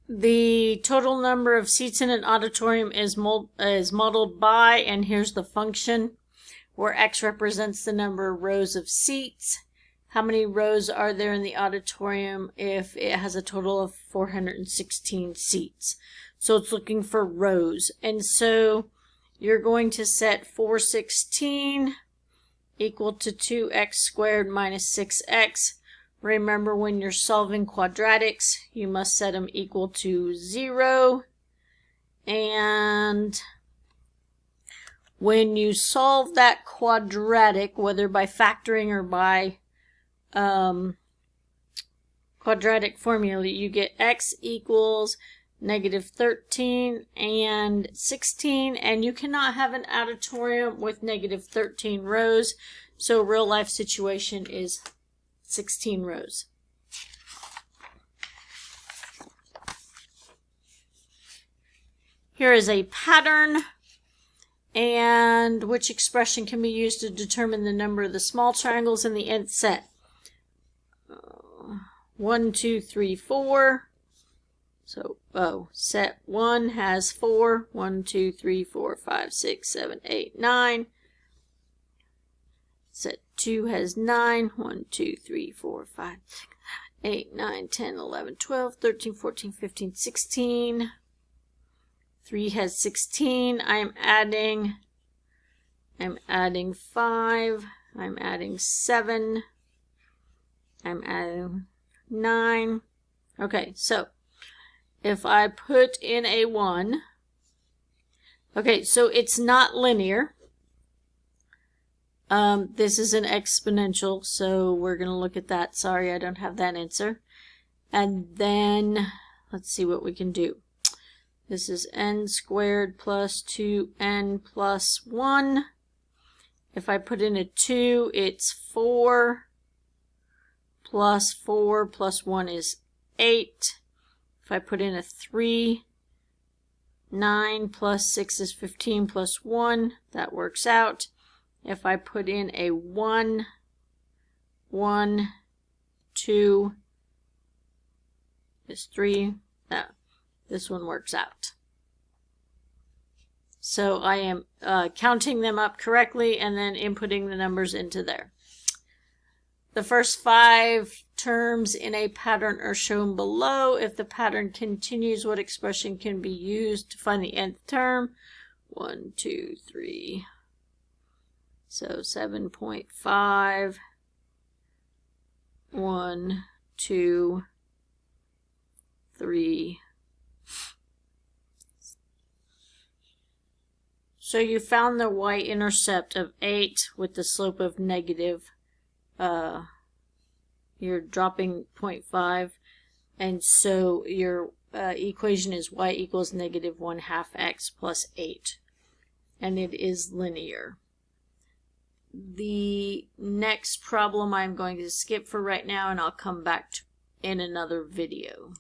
The total number of seats in an auditorium is modeled by, and here's the function, where X represents the number of rows of seats. How many rows are there in the auditorium if it has a total of 416 seats? So it's looking for rows. And so you're going to set 416 equal to 2x squared minus 6x. Remember, when you're solving quadratics, you must set them equal to 0. And when you solve that quadratic, whether by factoring or by quadratic formula, you get x equals negative 13 and 16, and you cannot have an auditorium with negative 13 rows, so real life situation is 16 rows. Here is a pattern, and which expression can be used to determine the number of the small triangles in the nth set? 1, 2, 3, 4. So, set 1 has 4. 1, 2, 3, 4, 5, 6, 7, 8, 9. Set 2 has 9. 1, 2, 3, 4, 5, 6, 8, 9, 10, 11, 12, 13, 14, 15, 16. 3 has 16. I'm adding 5. I'm adding 7. I'm adding 9. Okay, so if I put in a 1, okay, so it's not linear. This is an exponential, so we're going to look at that. Sorry, I don't have that answer. And then let's see what we can do. This is n squared plus 2n plus 1. If I put in a 2, it's 4 plus 4 plus 1 is 8. If I put in a 3, 9 plus 6 is 15 plus 1. That works out. If I put in a 1, 1, 2 is 3. This one works out. So I am counting them up correctly and then inputting the numbers into there. The first 5 terms in a pattern are shown below. If the pattern continues, what expression can be used to find the nth term? 1, 2, 3. So 7.5. 1, 2, 3. So you found the y-intercept of 8 with the slope of negative. You're dropping 0.5, and so your equation is y equals negative 1/2 x plus 8, and it is linear. The next problem I'm going to skip for right now, and I'll come back to in another video.